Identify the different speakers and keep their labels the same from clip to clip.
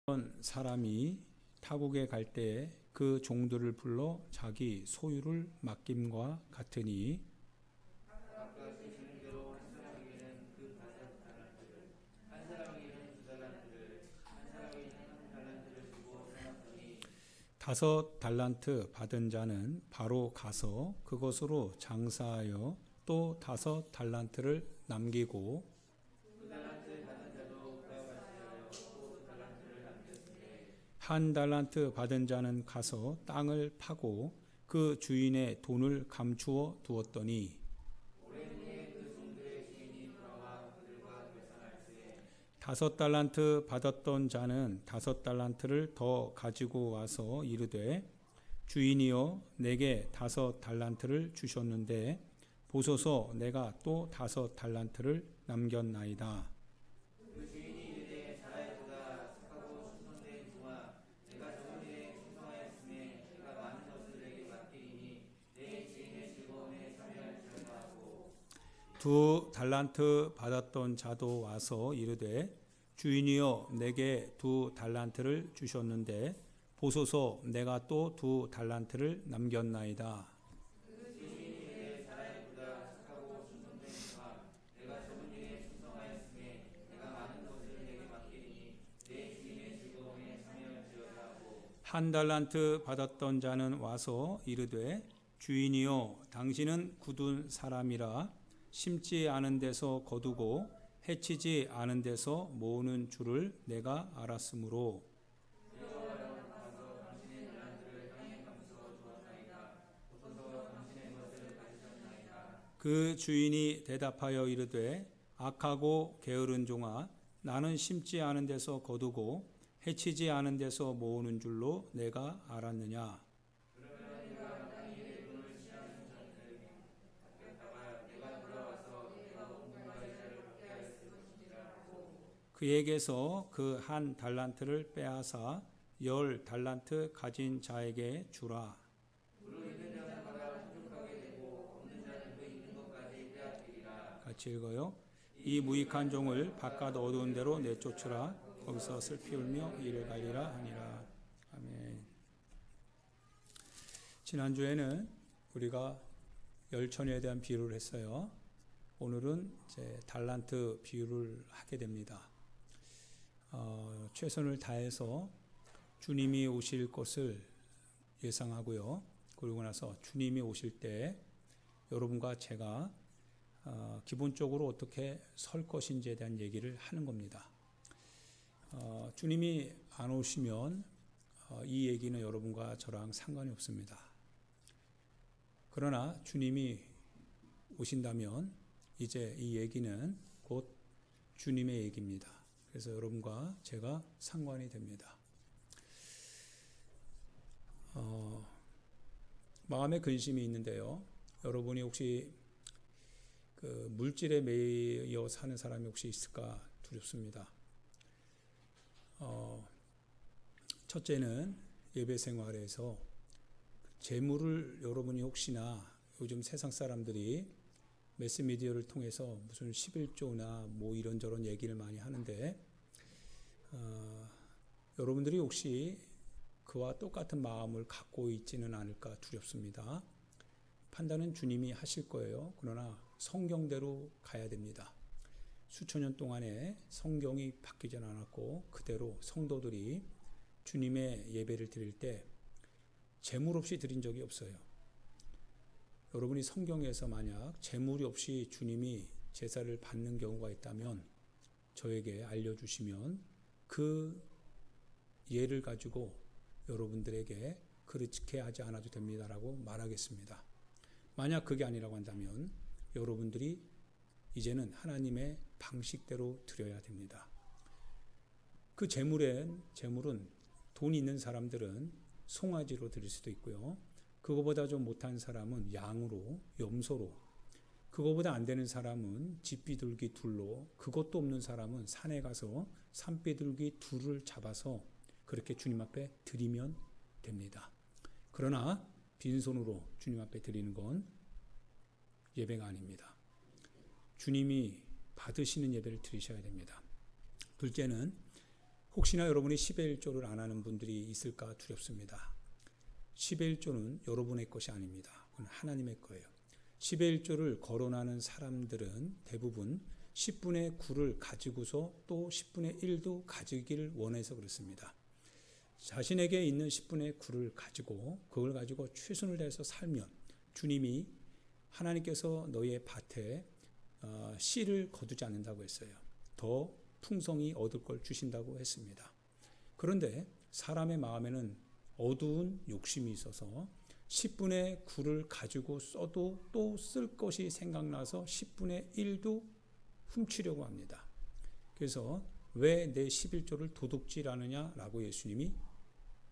Speaker 1: 어떤 사람이 타국에 갈 때 그 종들을 불러 자기 소유를 맡김과 같으니 다섯 달란트 받은 자는 바로 가서 그것으로 장사하여 또 다섯 달란트를 남기고 한 달란트 받은 자는 가서 땅을 파고 그 주인의 돈을 감추어 두었더니 다섯 달란트 받았던 자는 다섯 달란트를 더 가지고 와서 이르되 주인이여 내게 다섯 달란트를 주셨는데 보소서 내가 또 다섯 달란트를 남겼나이다. 두 달란트 받았던 자도 와서 이르되 주인이여 내게 두 달란트를 주셨는데 보소서 내가 또 두 달란트를 남겼나이다. 한 달란트 받았던 자는 와서 이르되 주인이여 당신은 굳은 사람이라 심지 않은 데서 거두고 해치지 않은 데서 모으는 줄을 내가 알았으므로 그 주인이 대답하여 이르되 악하고 게으른 종아 나는 심지 않은 데서 거두고 해치지 않은 데서 모으는 줄로 내가 알았느냐. 그에게서 그 한 달란트를 빼앗아 열 달란트 가진 자에게 주라. 같이 읽어요. 이 무익한 종을 바깥 어두운 데로 내쫓으라. 거기서 슬피 울며 이를 갈리라 하니라. 아멘. 지난주에는 우리가 열처녀에 대한 비유를 했어요. 오늘은 이제 달란트 비유를 하게 됩니다. 최선을 다해서 주님이 오실 것을 예상하고요. 그러고 나서 주님이 오실 때 여러분과 제가 기본적으로 어떻게 설 것인지에 대한 얘기를 하는 겁니다. 주님이 안 오시면 이 얘기는 여러분과 저랑 상관이 없습니다. 그러나 주님이 오신다면 이제 이 얘기는 곧 주님의 얘기입니다. 그래서 여러분과 제가 상관이 됩니다. 마음에 근심이 있는데요. 여러분이 혹시 그 물질에 매여 사는 사람이 혹시 있을까 두렵습니다. 첫째는 예배 생활에서 재물을 여러분이 혹시나 요즘 세상 사람들이 매스미디어를 통해서 무슨 11조나 뭐 이런저런 얘기를 많이 하는데 여러분들이 혹시 그와 똑같은 마음을 갖고 있지는 않을까 두렵습니다. 판단은 주님이 하실 거예요. 그러나 성경대로 가야 됩니다. 수천 년 동안에 성경이 바뀌지 않았고 그대로 성도들이 주님의 예배를 드릴 때 재물 없이 드린 적이 없어요. 여러분이 성경에서 만약 재물이 없이 주님이 제사를 받는 경우가 있다면 저에게 알려주시면 그 예를 가지고 여러분들에게 그렇게 하지 않아도 됩니다라고 말하겠습니다. 만약 그게 아니라고 한다면 여러분들이 이제는 하나님의 방식대로 드려야 됩니다. 그 재물은 돈 있는 사람들은 송아지로 드릴 수도 있고요. 그거보다 좀 못한 사람은 양으로, 염소로, 그거보다 안 되는 사람은 집비둘기 둘로, 그것도 없는 사람은 산에 가서 산비둘기 둘을 잡아서 그렇게 주님 앞에 드리면 됩니다. 그러나 빈손으로 주님 앞에 드리는 건 예배가 아닙니다. 주님이 받으시는 예배를 드리셔야 됩니다. 둘째는 혹시나 여러분이 10의 1조를 안 하는 분들이 있을까 두렵습니다. 10의 1조는 여러분의 것이 아닙니다. 그건 하나님의 거예요. 10의 1조를 거론하는 사람들은 대부분 10분의 9를 가지고서 또 10분의 1도 가지기를 원해서 그렇습니다. 자신에게 있는 10분의 9를 가지고 그걸 가지고 최선을 다해서 살면 주님이 하나님께서 너희의 밭에 씨를 거두지 않는다고 했어요. 더 풍성히 얻을 걸 주신다고 했습니다. 그런데 사람의 마음에는 어두운 욕심이 있어서 10분의 9를 가지고 써도 또 쓸 것이 생각나서 10분의 1도 훔치려고 합니다. 그래서 왜 내 11조를 도둑질하느냐라고 예수님이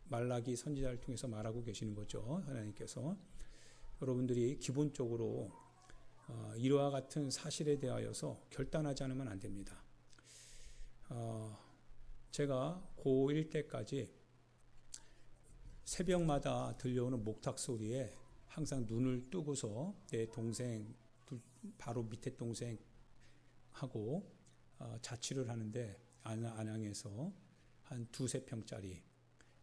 Speaker 1: 말라기 선지자를 통해서 말하고 계시는 거죠. 하나님께서 여러분들이 기본적으로 이와 같은 사실에 대하여서 결단하지 않으면 안 됩니다. 제가 고1 때까지 새벽마다 들려오는 목탁 소리에 항상 눈을 뜨고서 내 동생 바로 밑에 동생하고 자취를 하는데 안양에서 한 2-3평짜리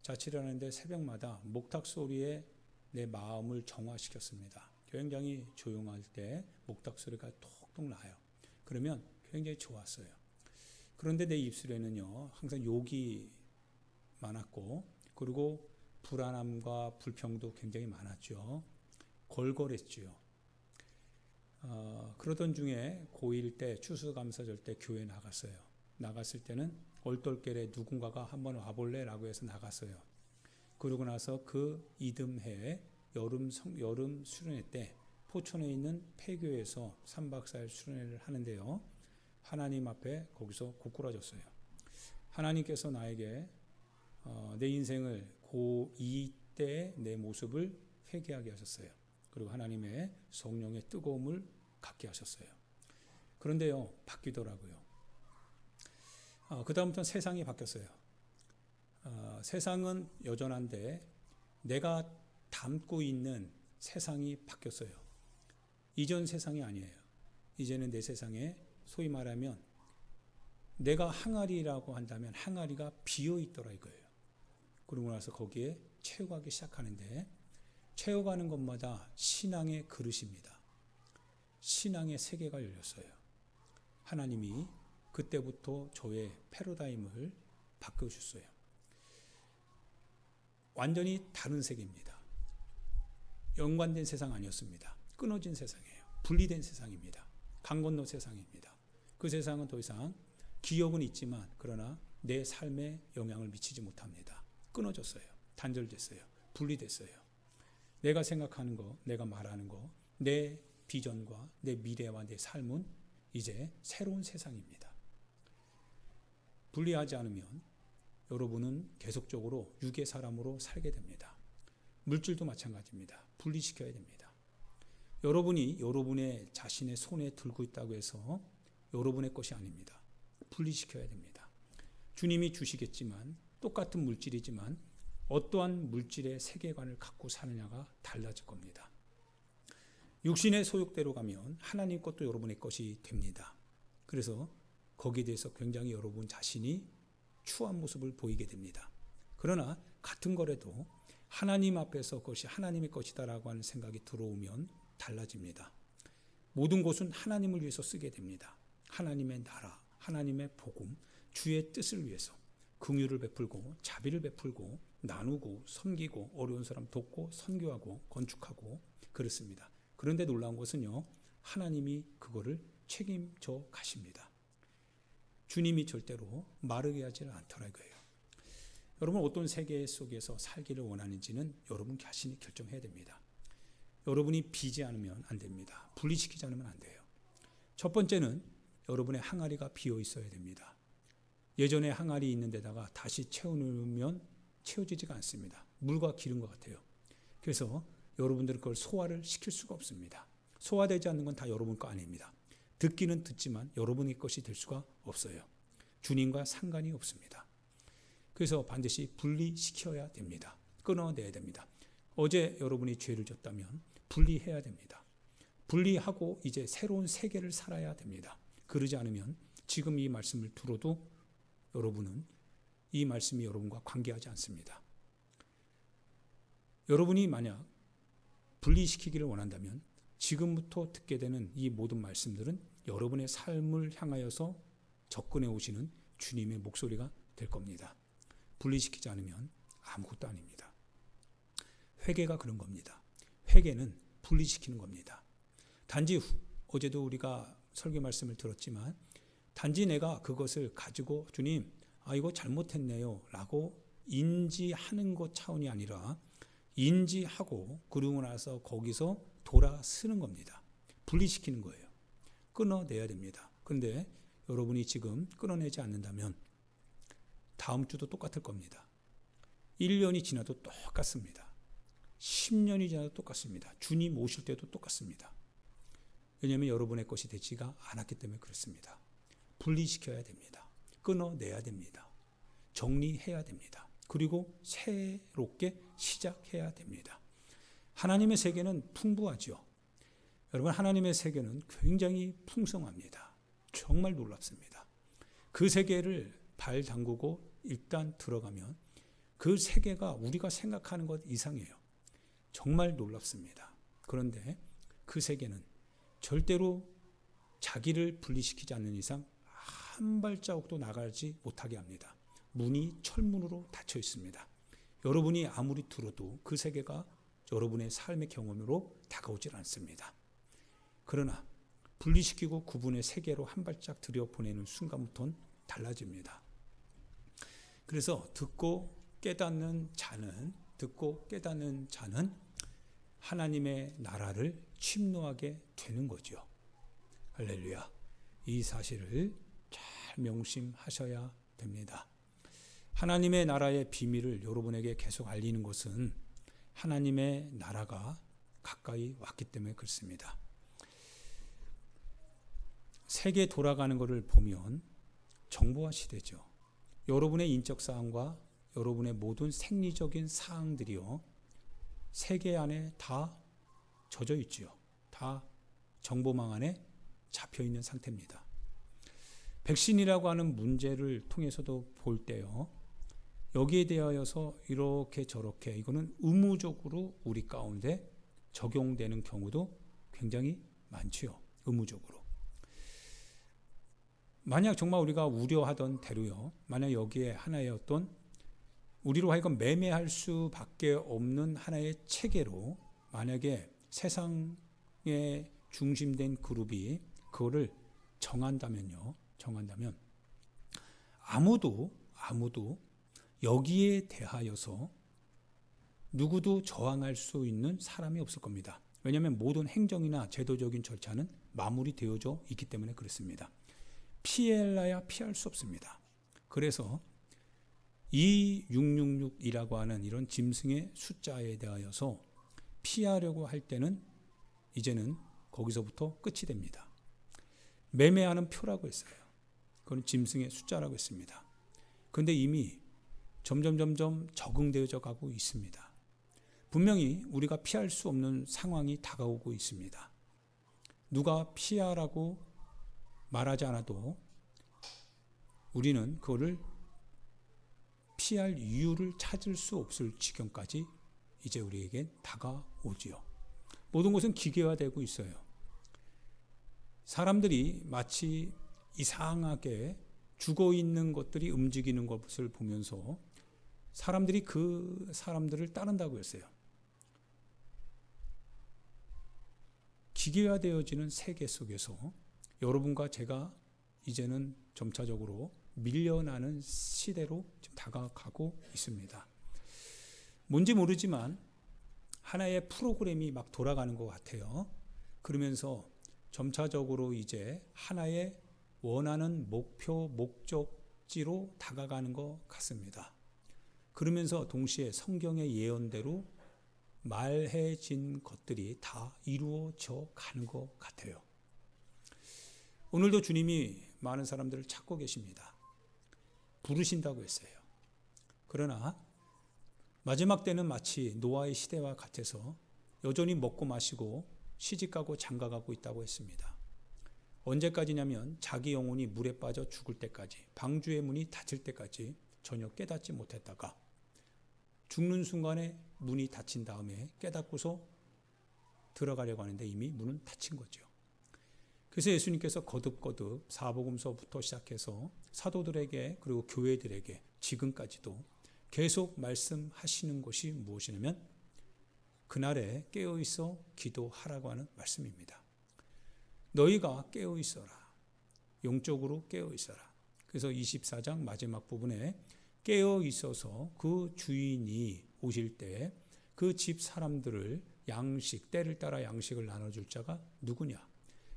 Speaker 1: 자취를 하는데 새벽마다 목탁 소리에 내 마음을 정화시켰습니다. 굉장히 조용할 때 목탁 소리가 톡톡 나요. 그러면 굉장히 좋았어요. 그런데 내 입술에는요 항상 욕이 많았고 그리고 불안함과 불평도 굉장히 많았죠. 걸걸했죠. 그러던 중에 고1 때 추수감사절 때 교회 나갔어요. 나갔을 때는 얼떨결에 누군가가 한번 와볼래? 라고 해서 나갔어요. 그러고 나서 그 이듬해 여름 수련회 때 포천에 있는 폐교에서 3박 4일 수련회를 하는데요. 하나님 앞에 거기서 고꾸라졌어요. 하나님께서 나에게 내 인생을 고2 때 내 모습을 회개하게 하셨어요. 그리고 하나님의 성령의 뜨거움을 갖게 하셨어요. 그런데요, 바뀌더라고요. 그 다음부터는 세상이 바뀌었어요. 세상은 여전한데 내가 담고 있는 세상이 바뀌었어요. 이전 세상이 아니에요. 이제는 내 세상에 소위 말하면 내가 항아리라고 한다면 항아리가 비어있더라 이거예요. 그러고 나서 거기에 채워가기 시작하는데 채워가는 것마다 신앙의 그릇입니다. 신앙의 세계가 열렸어요. 하나님이 그때부터 저의 패러다임을 바꿔주셨어요. 완전히 다른 세계입니다. 연관된 세상 아니었습니다. 끊어진 세상이에요. 분리된 세상입니다. 강 건너 세상입니다. 그 세상은 더 이상 기억은 있지만 그러나 내 삶에 영향을 미치지 못합니다. 끊어졌어요. 단절됐어요. 분리됐어요. 내가 생각하는 거, 내가 말하는 거, 내 비전과 내 미래와 내 삶은 이제 새로운 세상입니다. 분리하지 않으면 여러분은 계속적으로 육의 사람으로 살게 됩니다. 물질도 마찬가지입니다. 분리시켜야 됩니다. 여러분이 여러분의 자신의 손에 들고 있다고 해서 여러분의 것이 아닙니다. 분리시켜야 됩니다. 주님이 주시겠지만 똑같은 물질이지만 어떠한 물질의 세계관을 갖고 사느냐가 달라질 겁니다. 육신의 소욕대로 가면 하나님 것도 여러분의 것이 됩니다. 그래서 거기에 대해서 굉장히 여러분 자신이 추한 모습을 보이게 됩니다. 그러나 같은 거라도 하나님 앞에서 그것이 하나님의 것이다라고 하는 생각이 들어오면 달라집니다. 모든 것은 하나님을 위해서 쓰게 됩니다. 하나님의 나라, 하나님의 복음, 주의 뜻을 위해서 긍휼을 베풀고 자비를 베풀고 나누고 섬기고 어려운 사람 돕고 선교하고 건축하고 그렇습니다. 그런데 놀라운 것은요, 하나님이 그거를 책임져 가십니다. 주님이 절대로 마르게 하지는 않더라 이거예요. 여러분 어떤 세계 속에서 살기를 원하는지는 여러분 자신이 결정해야 됩니다. 여러분이 비지 않으면 안 됩니다. 분리시키지 않으면 안 돼요. 첫 번째는 여러분의 항아리가 비어 있어야 됩니다. 예전에 항아리 있는 데다가 다시 채워놓으면 채워지지가 않습니다. 물과 기름 것 같아요. 그래서 여러분들은 그걸 소화를 시킬 수가 없습니다. 소화되지 않는 건 다 여러분 거 아닙니다. 듣기는 듣지만 여러분의 것이 될 수가 없어요. 주님과 상관이 없습니다. 그래서 반드시 분리시켜야 됩니다. 끊어내야 됩니다. 어제 여러분이 죄를 졌다면 분리해야 됩니다. 분리하고 이제 새로운 세계를 살아야 됩니다. 그러지 않으면 지금 이 말씀을 들어도 여러분은 이 말씀이 여러분과 관계하지 않습니다. 여러분이 만약 분리시키기를 원한다면 지금부터 듣게 되는 이 모든 말씀들은 여러분의 삶을 향하여서 접근해 오시는 주님의 목소리가 될 겁니다. 분리시키지 않으면 아무것도 아닙니다. 회개가 그런 겁니다. 회개는 분리시키는 겁니다. 단지 어제도 우리가 설교 말씀을 들었지만 단지 내가 그것을 가지고 주님, 이거 잘못했네요 라고 인지하는 것 차원이 아니라 인지하고 그러고 나서 거기서 돌아서는 겁니다. 분리시키는 거예요. 끊어내야 됩니다. 그런데 여러분이 지금 끊어내지 않는다면 다음 주도 똑같을 겁니다. 1년이 지나도 똑같습니다. 10년이 지나도 똑같습니다. 주님 오실 때도 똑같습니다. 왜냐하면 여러분의 것이 되지가 않았기 때문에 그렇습니다. 분리시켜야 됩니다. 끊어내야 됩니다. 정리해야 됩니다. 그리고 새롭게 시작해야 됩니다. 하나님의 세계는 풍부하죠. 여러분, 하나님의 세계는 굉장히 풍성합니다. 정말 놀랍습니다. 그 세계를 발 담그고 일단 들어가면 그 세계가 우리가 생각하는 것 이상이에요. 정말 놀랍습니다. 그런데 그 세계는 절대로 자기를 분리시키지 않는 이상 한 발자국도 나가지 못하게 합니다. 문이 철문으로 닫혀 있습니다. 여러분이 아무리 들어도 그 세계가 여러분의 삶의 경험으로 다가오질 않습니다. 그러나 분리시키고 구분의 세계로 한 발짝 들여보내는 순간부터는 달라집니다. 그래서 듣고 깨닫는 자는 하나님의 나라를 침노하게 되는 거죠. 할렐루야. 이 사실을 잘 명심하셔야 됩니다. 하나님의 나라의 비밀을 여러분에게 계속 알리는 것은 하나님의 나라가 가까이 왔기 때문에 그렇습니다. 세계 돌아가는 것을 보면 정보화 시대죠. 여러분의 인적 사항과 여러분의 모든 생리적인 사항들이요, 세계 안에 다 젖어 있지요. 다 정보망 안에 잡혀 있는 상태입니다. 백신이라고 하는 문제를 통해서도 볼 때요, 여기에 대하여서 이렇게 저렇게 이거는 의무적으로 우리 가운데 적용되는 경우도 굉장히 많지요. 의무적으로. 만약 정말 우리가 우려하던 대로요, 만약 여기에 하나의 어떤 우리로 하여금 매매할 수밖에 없는 하나의 체계로 만약에 세상에 중심된 그룹이 그거를 정한다면 아무도 여기에 대하여서 누구도 저항할 수 있는 사람이 없을 겁니다. 왜냐하면 모든 행정이나 제도적인 절차는 마무리되어져 있기 때문에 그렇습니다. 피해야 피할 수 없습니다. 그래서 이 666이라고 하는 이런 짐승의 숫자에 대하여서 피하려고 할 때는 이제는 거기서부터 끝이 됩니다. 매매하는 표라고 했어요. 그건 짐승의 숫자라고 했습니다. 그런데 이미 점점 적응되어져 가고 있습니다. 분명히 우리가 피할 수 없는 상황이 다가오고 있습니다. 누가 피하라고 말하지 않아도 우리는 그거를 피할 이유를 찾을 수 없을 지경까지 이제 우리에게 다가오지요. 모든 것은 기계화되고 있어요. 사람들이 마치 이상하게 죽어있는 것들이 움직이는 것을 보면서 사람들이 그 사람들을 따른다고 했어요. 기계화되어지는 세계 속에서 여러분과 제가 이제는 점차적으로 밀려나는 시대로 지금 다가가고 있습니다. 뭔지 모르지만 하나의 프로그램이 막 돌아가는 것 같아요. 그러면서 점차적으로 이제 하나의 원하는 목표, 목적지로 다가가는 것 같습니다. 그러면서 동시에 성경의 예언대로 말해진 것들이 다 이루어져 가는 것 같아요. 오늘도 주님이 많은 사람들을 찾고 계십니다. 부르신다고 했어요. 그러나 마지막 때는 마치 노아의 시대와 같아서 여전히 먹고 마시고 시집가고 장가가고 있다고 했습니다. 언제까지냐면 자기 영혼이 물에 빠져 죽을 때까지, 방주의 문이 닫힐 때까지 전혀 깨닫지 못했다가 죽는 순간에 문이 닫힌 다음에 깨닫고서 들어가려고 하는데 이미 문은 닫힌 거죠. 그래서 예수님께서 거듭거듭 사복음서부터 시작해서 사도들에게 그리고 교회들에게 지금까지도 계속 말씀하시는 것이 무엇이냐면 그날에 깨어있어 기도하라고 하는 말씀입니다. 너희가 깨어있어라. 영적으로 깨어있어라. 그래서 24장 마지막 부분에 깨어있어서 그 주인이 오실 때 그 집 사람들을 양식, 때를 따라 양식을 나눠줄 자가 누구냐?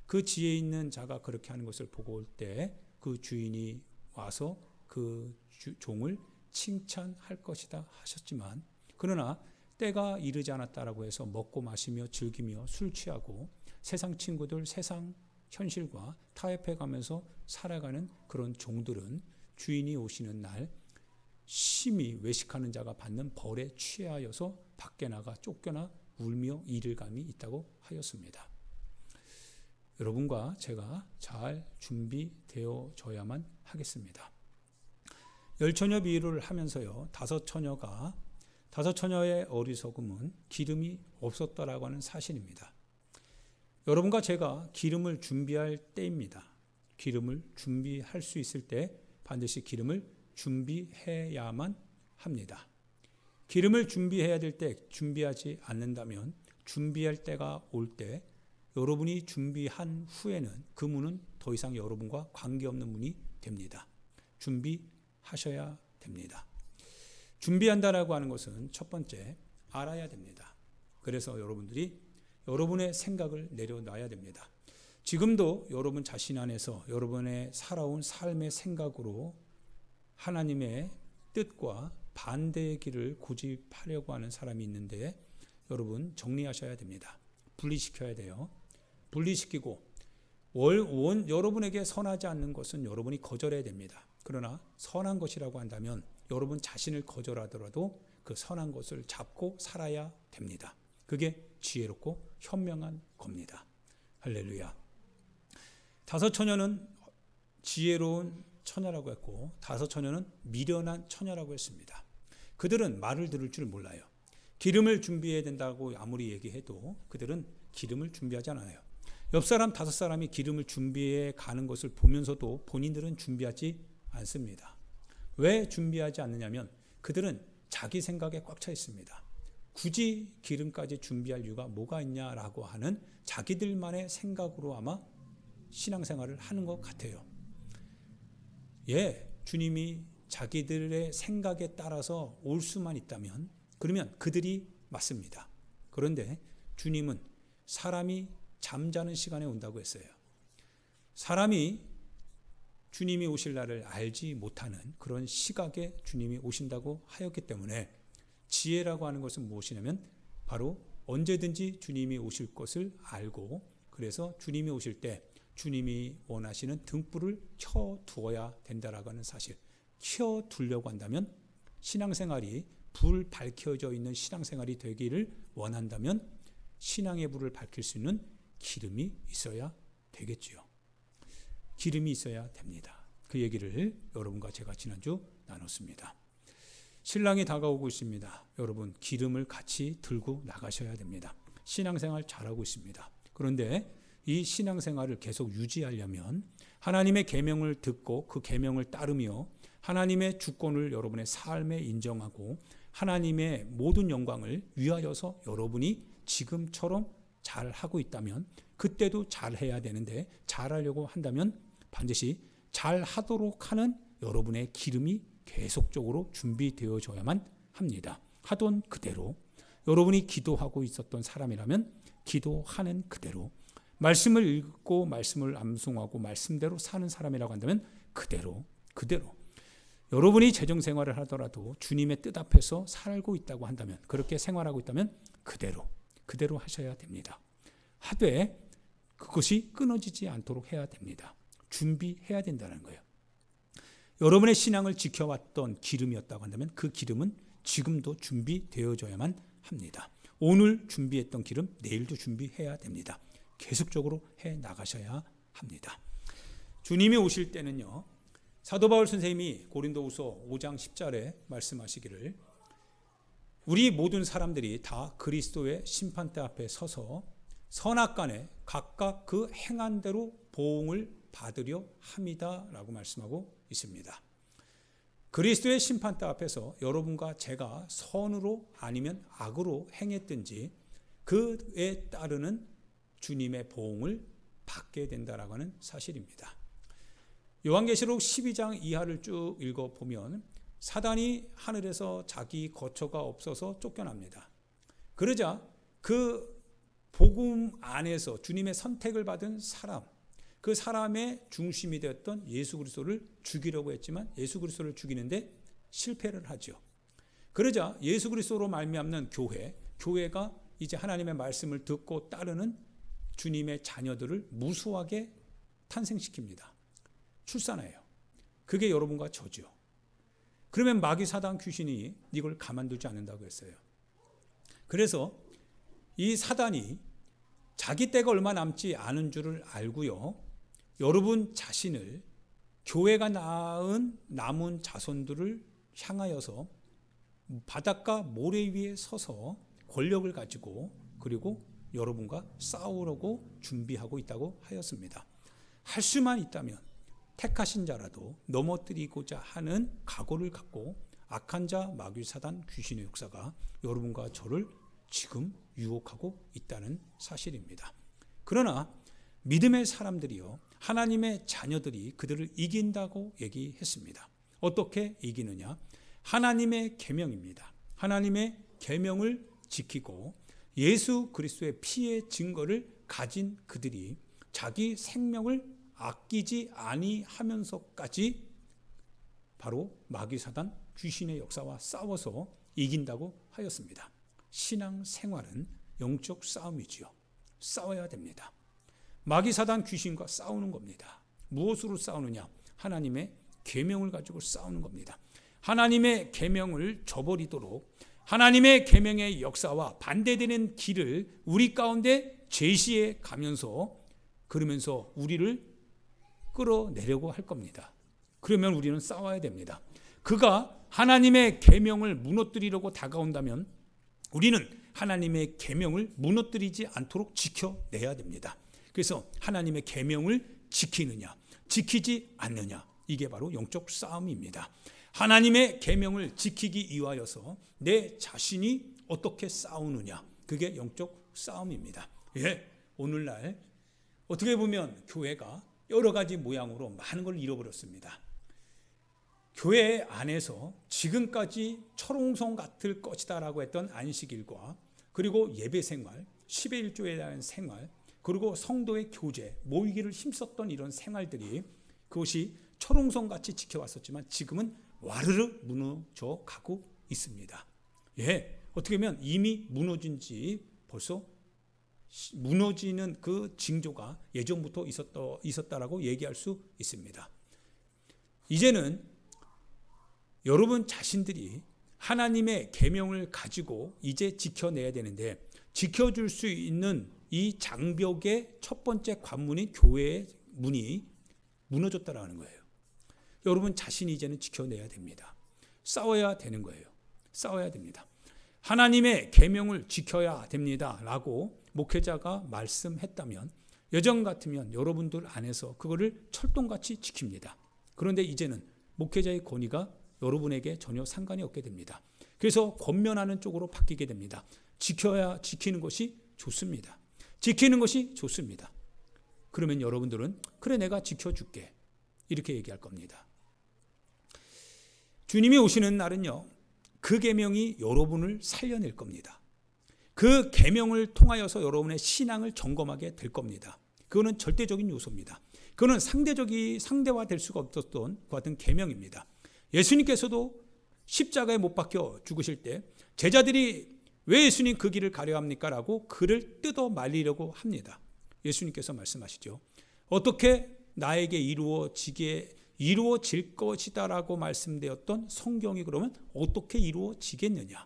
Speaker 1: 그 지혜 있는 자가 그렇게 하는 것을 보고 올 때 그 주인이 와서 그 종을 칭찬할 것이다 하셨지만 그러나 때가 이르지 않았다라고 해서 먹고 마시며 즐기며 술 취하고 세상 친구들, 세상 현실과 타협해 가면서 살아가는 그런 종들은 주인이 오시는 날 심히 외식하는 자가 받는 벌에 취하여서 밖에 나가 쫓겨나 울며 이를 감이 있다고 하였습니다. 여러분과 제가 잘 준비되어져야만 하겠습니다. 열처녀 비유를 하면서요, 다섯 처녀의 어리석음은 기름이 없었다라고 하는 사실입니다. 여러분과 제가 기름을 준비할 때입니다. 기름을 준비할 수 있을 때 반드시 기름을 준비해야만 합니다. 기름을 준비해야 될 때 준비하지 않는다면 준비할 때가 올 때 여러분이 준비한 후에는 그 문은 더 이상 여러분과 관계없는 문이 됩니다. 준비하셔야 됩니다. 준비한다라고 하는 것은 첫 번째 알아야 됩니다. 그래서 여러분들이 여러분의 생각을 내려놔야 됩니다. 지금도 여러분 자신 안에서 여러분의 살아온 삶의 생각으로 하나님의 뜻과 반대의 길을 고집하려고 하는 사람이 있는데 여러분 정리하셔야 됩니다. 분리시켜야 돼요. 분리시키고 여러분에게 선하지 않는 것은 여러분이 거절해야 됩니다. 그러나 선한 것이라고 한다면 여러분 자신을 거절하더라도 그 선한 것을 잡고 살아야 됩니다. 그게 지혜롭고 현명한 겁니다. 할렐루야. 다섯 처녀는 지혜로운 처녀라고 했고 다섯 처녀는 미련한 처녀라고 했습니다. 그들은 말을 들을 줄 몰라요. 기름을 준비해야 된다고 아무리 얘기해도 그들은 기름을 준비하지 않아요. 옆 사람 다섯 사람이 기름을 준비해 가는 것을 보면서도 본인들은 준비하지 않습니다. 왜 준비하지 않느냐면 그들은 자기 생각에 꽉 차 있습니다. 굳이 기름까지 준비할 이유가 뭐가 있냐라고 하는 자기들만의 생각으로 아마 신앙생활을 하는 것 같아요. 주님이 자기들의 생각에 따라서 올 수만 있다면 그러면 그들이 맞습니다. 그런데 주님은 사람이 잠자는 시간에 온다고 했어요. 사람이 주님이 오실 날을 알지 못하는 그런 시각에 주님이 오신다고 하였기 때문에 지혜라고 하는 것은 무엇이냐면 바로 언제든지 주님이 오실 것을 알고 그래서 주님이 오실 때 주님이 원하시는 등불을 켜두어야 된다라고 하는 사실. 켜두려고 한다면 신앙생활이 불 밝혀져 있는 신앙생활이 되기를 원한다면 신앙의 불을 밝힐 수 있는 기름이 있어야 되겠지요. 기름이 있어야 됩니다. 그 얘기를 여러분과 제가 지난주 나눴습니다. 신랑이 다가오고 있습니다. 여러분 기름을 같이 들고 나가셔야 됩니다. 신앙생활 잘하고 있습니다. 그런데 이 신앙생활을 계속 유지하려면 하나님의 계명을 듣고 그 계명을 따르며 하나님의 주권을 여러분의 삶에 인정하고 하나님의 모든 영광을 위하여서 여러분이 지금처럼 잘하고 있다면 그때도 잘해야 되는데 잘하려고 한다면 반드시 잘하도록 하는 여러분의 기름이 계속적으로 준비되어져야만 합니다. 하던 그대로 여러분이 기도하고 있었던 사람이라면 기도하는 그대로 말씀을 읽고 말씀을 암송하고 말씀대로 사는 사람이라고 한다면 그대로 여러분이 재정생활을 하더라도 주님의 뜻 앞에서 살고 있다고 한다면 그렇게 생활하고 있다면 그대로 하셔야 됩니다. 하되 그것이 끊어지지 않도록 해야 됩니다. 준비해야 된다는 거예요. 여러분의 신앙을 지켜왔던 기름이었다고 한다면 그 기름은 지금도 준비되어져야만 합니다. 오늘 준비했던 기름 내일도 준비해야 됩니다. 계속적으로 해 나가셔야 합니다. 주님이 오실 때는요. 사도 바울 선생님이 고린도후서 5장 10절에 말씀하시기를 우리 모든 사람들이 다 그리스도의 심판대 앞에 서서 선악간에 각각 그 행한 대로 보응을 받으려 함이다 라고 말씀하고 있습니다. 그리스도의 심판대 앞에서 여러분과 제가 선으로 아니면 악으로 행했든지 그에 따르는 주님의 보응을 받게 된다라고 하는 사실입니다. 요한계시록 12장 이하를 쭉 읽어보면 사단이 하늘에서 자기 거처가 없어서 쫓겨납니다. 그러자 그 복음 안에서 주님의 선택을 받은 사람, 그 사람의 중심이 되었던 예수 그리스도를 죽이려고 했지만 예수 그리스도를 죽이는데 실패를 하죠. 그러자 예수 그리스도로 말미암는 교회가 이제 하나님의 말씀을 듣고 따르는 주님의 자녀들을 무수하게 탄생시킵니다. 출산해요. 그게 여러분과 저죠. 그러면 마귀 사단 귀신이 이걸 가만두지 않는다고 했어요. 그래서 이 사단이 자기 때가 얼마 남지 않은 줄을 알고요. 여러분 자신을 교회가 낳은 남은 자손들을 향하여서 바닷가 모래 위에 서서 권력을 가지고 그리고 여러분과 싸우려고 준비하고 있다고 하였습니다. 할 수만 있다면 택하신 자라도 넘어뜨리고자 하는 각오를 갖고 악한 자 마귀 사단 귀신의 역사가 여러분과 저를 지금 유혹하고 있다는 사실입니다. 그러나 믿음의 사람들이요 하나님의 자녀들이 그들을 이긴다고 얘기했습니다. 어떻게 이기느냐? 하나님의 계명입니다. 하나님의 계명을 지키고 예수 그리스도의 피의 증거를 가진 그들이 자기 생명을 아끼지 아니하면서까지 바로 마귀 사단 귀신의 역사와 싸워서 이긴다고 하였습니다. 신앙 생활은 영적 싸움이지요. 싸워야 됩니다. 마귀 사단 귀신과 싸우는 겁니다. 무엇으로 싸우느냐? 하나님의 계명을 가지고 싸우는 겁니다. 하나님의 계명을 저버리도록 하나님의 계명의 역사와 반대되는 길을 우리 가운데 제시해 가면서 그러면서 우리를 끌어내려고 할 겁니다. 그러면 우리는 싸워야 됩니다. 그가 하나님의 계명을 무너뜨리려고 다가온다면 우리는 하나님의 계명을 무너뜨리지 않도록 지켜내야 됩니다. 그래서 하나님의 계명을 지키느냐 지키지 않느냐 이게 바로 영적 싸움입니다. 하나님의 계명을 지키기 위하여서 내 자신이 어떻게 싸우느냐 그게 영적 싸움입니다. 오늘날 어떻게 보면 교회가 여러 가지 모양으로 많은 걸 잃어버렸습니다. 교회 안에서 지금까지 철옹성 같을 것이다라고 했던 안식일과 그리고 예배생활, 10의 1조에 대한 생활 그리고 성도의 교제, 모이기를 힘썼던 이런 생활들이 그것이 철옹성같이 지켜왔었지만 지금은 와르르 무너져 가고 있습니다. 어떻게 보면 이미 무너진 지 벌써 무너지는 그 징조가 예전부터 있었다라고 얘기할 수 있습니다. 이제는 여러분 자신들이 하나님의 계명을 가지고 이제 지켜내야 되는데 지켜줄 수 있는 이 장벽의 첫 번째 관문인 교회의 문이 무너졌다라는 거예요. 여러분 자신이 이제는 지켜내야 됩니다. 싸워야 되는 거예요. 싸워야 됩니다. 하나님의 계명을 지켜야 됩니다라고 목회자가 말씀했다면 여전 같으면 여러분들 안에서 그거를 철동같이 지킵니다. 그런데 이제는 목회자의 권위가 여러분에게 전혀 상관이 없게 됩니다. 그래서 권면하는 쪽으로 바뀌게 됩니다. 지키는 것이 좋습니다. 지키는 것이 좋습니다. 그러면 여러분들은 그래 내가 지켜줄게 이렇게 얘기할 겁니다. 주님이 오시는 날은요 그 계명이 여러분을 살려낼 겁니다. 그 계명을 통하여서 여러분의 신앙을 점검하게 될 겁니다. 그거는 절대적인 요소입니다. 그거는 상대화될 수가 없었던 그 같은 계명입니다. 예수님께서도 십자가에 못 박혀 죽으실 때 제자들이 왜 예수님 그 길을 가려 합니까? 라고 그를 뜯어 말리려고 합니다. 예수님께서 말씀하시죠. 어떻게 나에게 이루어질 것이다 라고 말씀되었던 성경이 그러면 어떻게 이루어지겠느냐?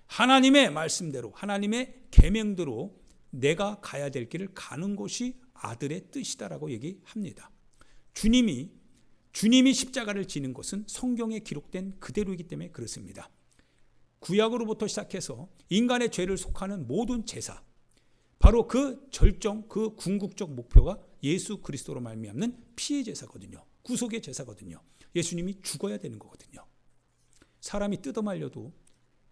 Speaker 1: 하나님의 말씀대로 하나님의 계명대로 내가 가야 될 길을 가는 것이 아들의 뜻이다라고 얘기합니다. 주님이 주님이 십자가를 지는 것은 성경에 기록된 그대로이기 때문에 그렇습니다. 구약으로부터 시작해서 인간의 죄를 속하는 모든 제사, 바로 그 절정, 그 궁극적 목표가 예수 그리스도로 말미암는 피의 제사거든요. 구속의 제사거든요. 예수님이 죽어야 되는 거거든요. 사람이 뜯어말려도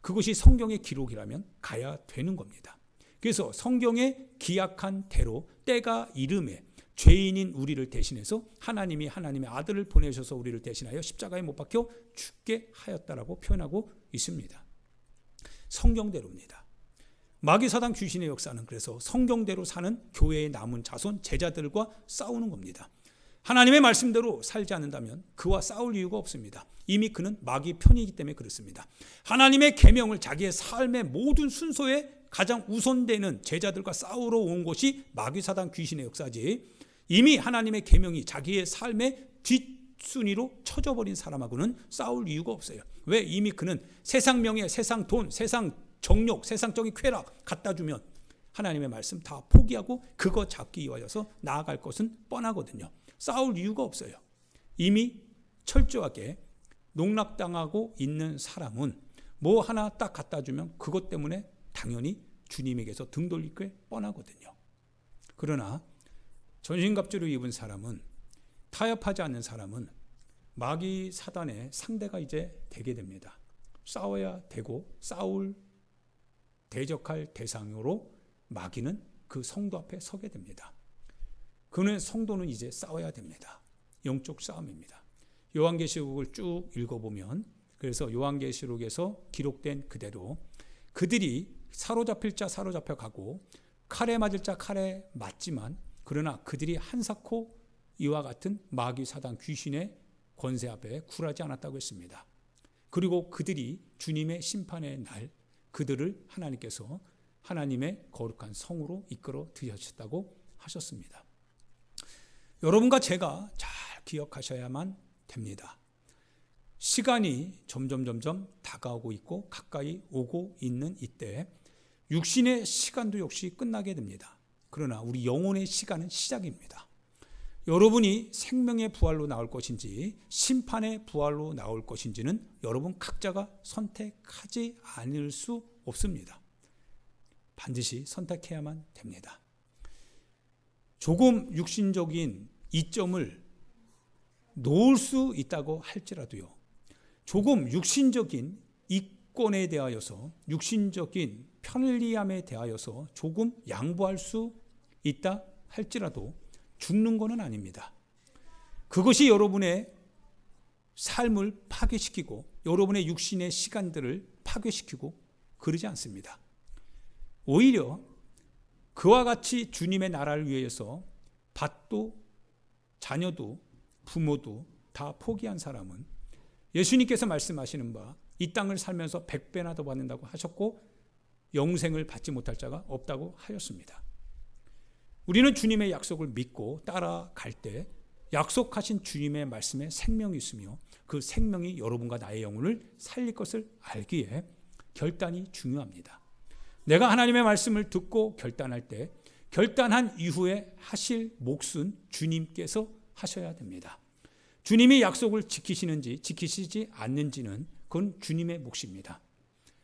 Speaker 1: 그것이 성경의 기록이라면 가야 되는 겁니다. 그래서 성경에 기약한 대로 때가 이름에 죄인인 우리를 대신해서 하나님이 하나님의 아들을 보내셔서 우리를 대신하여 십자가에 못 박혀 죽게 하였다라고 표현하고 있습니다. 성경대로입니다. 마귀사단 귀신의 역사는 그래서 성경대로 사는 교회의 남은 자손 제자들과 싸우는 겁니다. 하나님의 말씀대로 살지 않는다면 그와 싸울 이유가 없습니다. 이미 그는 마귀 편이기 때문에 그렇습니다. 하나님의 계명을 자기의 삶의 모든 순서에 가장 우선되는 제자들과 싸우러 온 것이 마귀사단 귀신의 역사지, 이미 하나님의 계명이 자기의 삶의 뒷순위로 쳐져버린 사람하고는 싸울 이유가 없어요. 왜? 이미 그는 세상 명예, 세상 돈, 세상 정욕, 세상적인 쾌락 갖다 주면 하나님의 말씀 다 포기하고 그거 잡기 위하여서 나아갈 것은 뻔하거든요. 싸울 이유가 없어요. 이미 철저하게 농락당하고 있는 사람은 뭐 하나 딱 갖다 주면 그것 때문에 당연히 주님에게서 등 돌릴 게 뻔하거든요. 그러나 전신갑주를 입은 사람은, 타협하지 않는 사람은 마귀 사단의 상대가 이제 되게 됩니다. 싸워야 되고 싸울 대적할 대상으로 마귀는 그 성도 앞에 서게 됩니다. 그는 성도는 이제 싸워야 됩니다. 영적 싸움입니다. 요한계시록을 쭉 읽어보면, 그래서 요한계시록에서 기록된 그대로 그들이 사로잡힐 자 사로잡혀 가고 칼에 맞을 자 칼에 맞지만, 그러나 그들이 한사코 이와 같은 마귀 사단 귀신의 권세 앞에 굴하지 않았다고 했습니다. 그리고 그들이 주님의 심판의 날 그들을 하나님께서 하나님의 거룩한 성으로 이끌어 드셨다고 하셨습니다. 여러분과 제가 잘 기억하셔야만 됩니다. 시간이 점점 다가오고 있고 가까이 오고 있는 이때 육신의 시간도 역시 끝나게 됩니다. 그러나 우리 영혼의 시간은 시작입니다. 여러분이 생명의 부활로 나올 것인지 심판의 부활로 나올 것인지는 여러분 각자가 선택하지 않을 수 없습니다. 반드시 선택해야만 됩니다. 조금 육신적인 이점을 놓을 수 있다고 할지라도요, 조금 육신적인 이권에 대하여서, 육신적인 편리함에 대하여서 조금 양보할 수 있다 할지라도 죽는 것은 아닙니다. 그것이 여러분의 삶을 파괴시키고 여러분의 육신의 시간들을 파괴시키고 그러지 않습니다. 오히려 그와 같이 주님의 나라를 위해서 밭도 자녀도 부모도 다 포기한 사람은 예수님께서 말씀하시는 바 이 땅을 살면서 100배나 더 받는다고 하셨고 영생을 받지 못할 자가 없다고 하였습니다. 우리는 주님의 약속을 믿고 따라갈 때 약속하신 주님의 말씀에 생명이 있으며 그 생명이 여러분과 나의 영혼을 살릴 것을 알기에 결단이 중요합니다. 내가 하나님의 말씀을 듣고 결단할 때 결단한 이후에 하실 몫은 주님께서 하셔야 됩니다. 주님이 약속을 지키시는지 지키시지 않는지는 그건 주님의 몫입니다.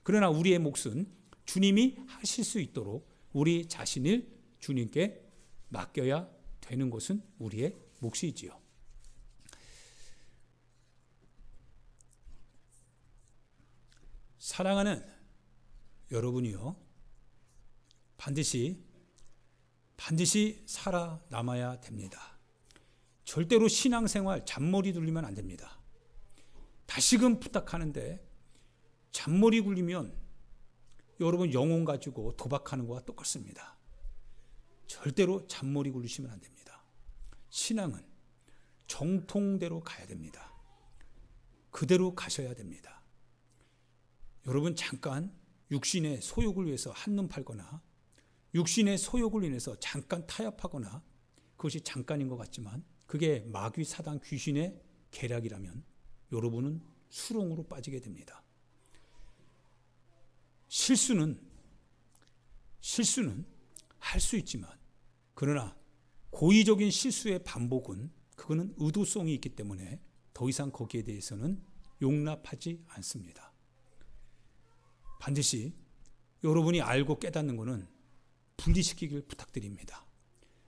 Speaker 1: 그러나 우리의 몫은 주님이 하실 수 있도록 우리 자신을 주님께 맡겨야 되는 것은 우리의 몫이지요. 사랑하는 여러분이요, 반드시 살아남아야 됩니다. 절대로 신앙생활 잔머리 굴리면 안 됩니다. 다시금 부탁하는데 잔머리 굴리면 여러분 영혼 가지고 도박하는 것과 똑같습니다. 절대로 잔머리 굴리시면 안 됩니다. 신앙은 정통대로 가야 됩니다. 그대로 가셔야 됩니다. 여러분 잠깐 육신의 소욕을 위해서 한눈 팔거나 육신의 소욕을 인해서 잠깐 타협하거나 그것이 잠깐인 것 같지만 그게 마귀 사단 귀신의 계략이라면 여러분은 수렁으로 빠지게 됩니다. 실수는 할 수 있지만 그러나 고의적인 실수의 반복은 그거는 의도성이 있기 때문에 더 이상 거기에 대해서는 용납하지 않습니다. 반드시 여러분이 알고 깨닫는 것은 분리시키길 부탁드립니다.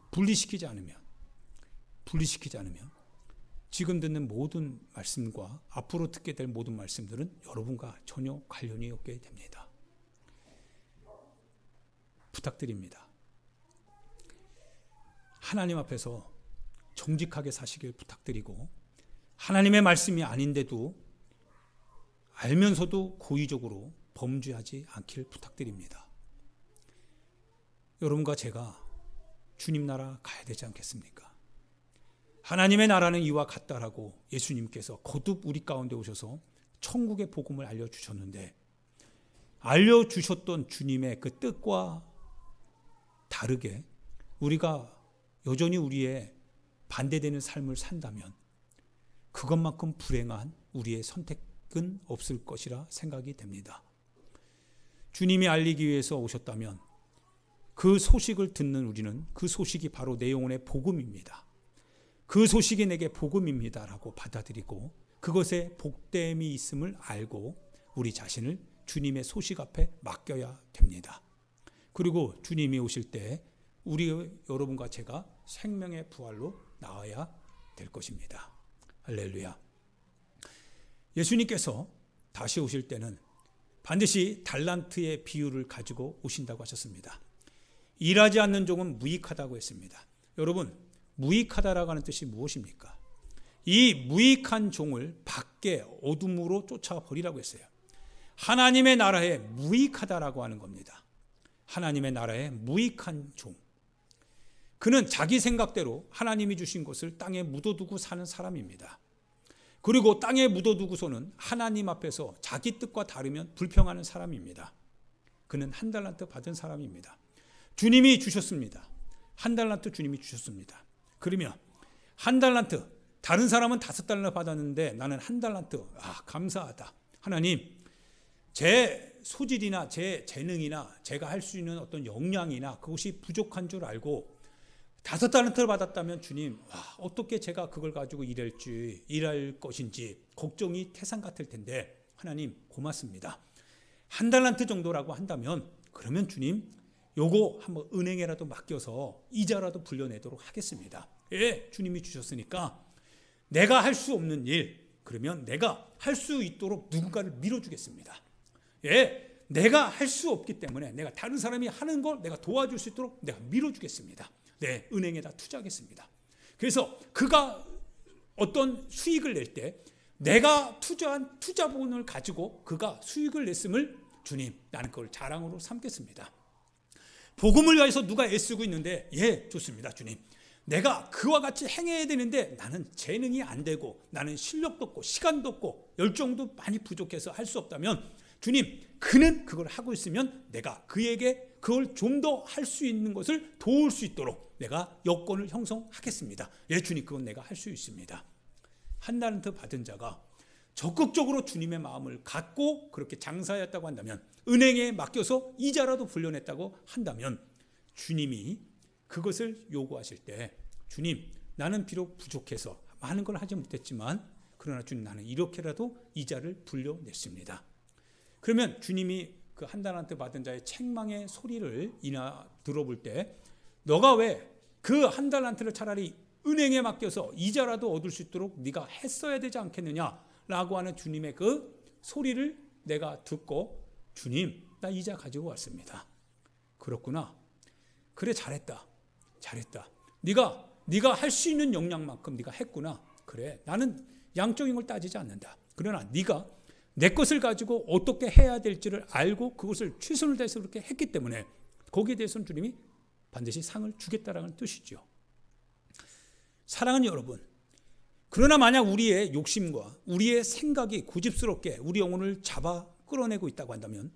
Speaker 1: 분리시키지 않으면 지금 듣는 모든 말씀과 앞으로 듣게 될 모든 말씀들은 여러분과 전혀 관련이 없게 됩니다. 부탁드립니다. 하나님 앞에서 정직하게 사시길 부탁드리고, 하나님의 말씀이 아닌데도 알면서도 고의적으로 범죄하지 않길 부탁드립니다. 여러분과 제가 주님 나라 가야 되지 않겠습니까? 하나님의 나라는 이와 같다라고 예수님께서 거듭 우리 가운데 오셔서 천국의 복음을 알려주셨는데, 알려주셨던 주님의 그 뜻과 다르게 우리가 여전히 우리의 반대되는 삶을 산다면 그것만큼 불행한 우리의 선택은 없을 것이라 생각이 됩니다. 주님이 알리기 위해서 오셨다면 그 소식을 듣는 우리는 그 소식이 바로 내 영혼의 복음입니다. 그 소식이 내게 복음입니다라고 받아들이고 그것에 복됨이 있음을 알고 우리 자신을 주님의 소식 앞에 맡겨야 됩니다. 그리고 주님이 오실 때 우리 여러분과 제가 생명의 부활로 나와야 될 것입니다. 할렐루야. 예수님께서 다시 오실 때는 반드시 달란트의 비유를 가지고 오신다고 하셨습니다. 일하지 않는 종은 무익하다고 했습니다. 여러분, 무익하다라고 하는 뜻이 무엇입니까? 이 무익한 종을 밖에 어둠으로 쫓아버리라고 했어요. 하나님의 나라에 무익하다라고 하는 겁니다. 하나님의 나라에 무익한 종. 그는 자기 생각대로 하나님이 주신 것을 땅에 묻어두고 사는 사람입니다. 그리고 땅에 묻어두고서는 하나님 앞에서 자기 뜻과 다르면 불평하는 사람입니다. 그는 한 달란트 받은 사람입니다. 주님이 주셨습니다. 한 달란트 주님이 주셨습니다. 그러면 한 달란트, 다른 사람은 5달란트 받았는데 나는 한 달란트, 감사하다. 하나님, 제 소질이나 제 재능이나 제가 할 수 있는 어떤 역량이나 그것이 부족한 줄 알고 5달란트를 받았다면 주님, 어떻게 제가 그걸 가지고 일할 것인지 걱정이 태산 같을 텐데 하나님 고맙습니다. 한 달란트 정도라고 한다면 그러면 주님 요거 한번 은행에라도 맡겨서 이자라도 불려내도록 하겠습니다. 예, 주님이 주셨으니까 내가 할 수 없는 일, 그러면 내가 할 수 있도록 누군가를 밀어주겠습니다. 예, 내가 할 수 없기 때문에 내가 다른 사람이 하는 걸 내가 도와줄 수 있도록 내가 밀어주겠습니다. 네, 은행에다 투자하겠습니다. 그래서 그가 어떤 수익을 낼 때 내가 투자한 투자본을 가지고 그가 수익을 냈음을 주님, 나는 그걸 자랑으로 삼겠습니다. 복음을 위해서 누가 애쓰고 있는데 예, 좋습니다. 주님, 내가 그와 같이 행해야 되는데 나는 재능이 안 되고 나는 실력도 없고 시간도 없고 열정도 많이 부족해서 할 수 없다면 주님, 그는 그걸 하고 있으면 내가 그에게 그걸 좀 더 할 수 있는 것을 도울 수 있도록 내가 여건을 형성하겠습니다. 예, 주님, 그건 내가 할 수 있습니다. 한 달란트 받은 자가 적극적으로 주님의 마음을 갖고 그렇게 장사했다고 한다면, 은행에 맡겨서 이자라도 불려냈다고 한다면 주님이 그것을 요구하실 때 주님, 나는 비록 부족해서 많은 걸 하지 못했지만 그러나 주님, 나는 이렇게라도 이자를 불려냈습니다. 그러면 주님이 그 한 달란트 받은 자의 책망의 소리를 들어볼 때 너가 왜 그 한 달란트를 차라리 은행에 맡겨서 이자라도 얻을 수 있도록 네가 했어야 되지 않겠느냐라고 하는 주님의 그 소리를 내가 듣고 주님, 나 이자 가지고 왔습니다. 그렇구나. 그래, 잘했다. 네가 할 수 있는 역량만큼 네가 했구나. 그래, 나는 양적인 걸 따지지 않는다. 그러나 네가 내 것을 가지고 어떻게 해야 될지를 알고 그것을 최선을 다해서 그렇게 했기 때문에 거기에 대해서는 주님이 반드시 상을 주겠다라는 뜻이죠. 사랑하는 여러분, 그러나 만약 우리의 욕심과 우리의 생각이 고집스럽게 우리 영혼을 잡아 끌어내고 있다고 한다면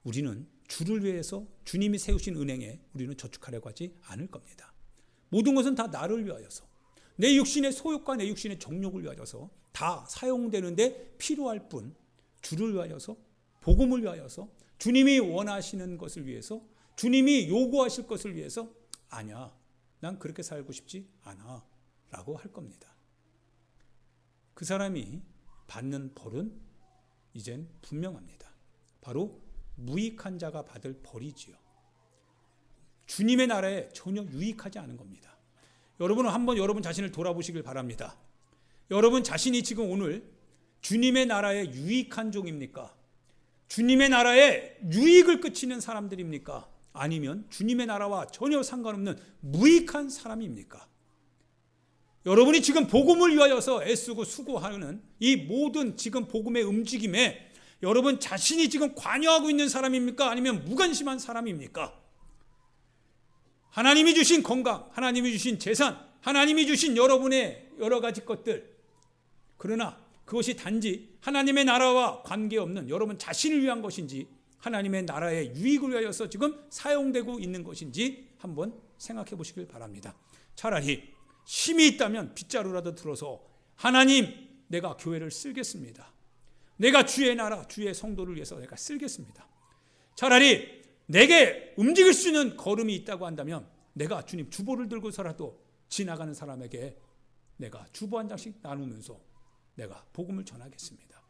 Speaker 1: 우리는 주를 위해서 주님이 세우신 은행에 우리는 저축하려고 하지 않을 겁니다. 모든 것은 다 나를 위하여서, 내 육신의 소욕과 내 육신의 정욕을 위하여서 다 사용되는데 필요할 뿐, 주를 위하여서, 복음을 위하여서, 주님이 원하시는 것을 위해서, 주님이 요구하실 것을 위해서 아니야, 난 그렇게 살고 싶지 않아 라고 할 겁니다. 그 사람이 받는 벌은 이젠 분명합니다. 바로 무익한 자가 받을 벌이지요. 주님의 나라에 전혀 유익하지 않은 겁니다. 여러분은 한번 여러분 자신을 돌아보시길 바랍니다. 여러분 자신이 지금 오늘 주님의 나라에 유익한 종입니까? 주님의 나라에 유익을 끼치는 사람들입니까? 아니면 주님의 나라와 전혀 상관없는 무익한 사람입니까? 여러분이 지금 복음을 위하여서 애쓰고 수고하는 이 모든 지금 복음의 움직임에 여러분 자신이 지금 관여하고 있는 사람입니까? 아니면 무관심한 사람입니까? 하나님이 주신 건강, 하나님이 주신 재산, 하나님이 주신 여러분의 여러 가지 것들, 그러나 그것이 단지 하나님의 나라와 관계없는 여러분 자신을 위한 것인지 하나님의 나라의 유익을 위하여서 지금 사용되고 있는 것인지 한번 생각해 보시길 바랍니다. 차라리 힘이 있다면 빗자루라도 들어서 하나님, 내가 교회를 쓸겠습니다. 내가 주의 나라, 주의 성도를 위해서 내가 쓸겠습니다. 차라리 내게 움직일 수 있는 걸음이 있다고 한다면 내가 주님 주보를 들고서라도 지나가는 사람에게 내가 주보 한 장씩 나누면서 내가 복음을 전하겠습니다.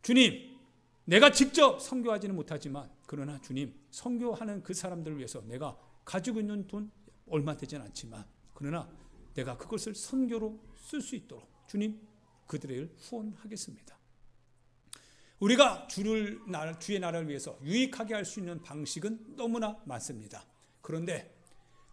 Speaker 1: 주님, 내가 직접 선교하지는 못하지만 그러나 주님, 선교하는 그 사람들을 위해서 내가 가지고 있는 돈 얼마 되진 않지만 그러나 내가 그것을 선교로 쓸 수 있도록 주님, 그들을 후원하겠습니다. 우리가 주의 나라를 위해서 유익하게 할 수 있는 방식은 너무나 많습니다. 그런데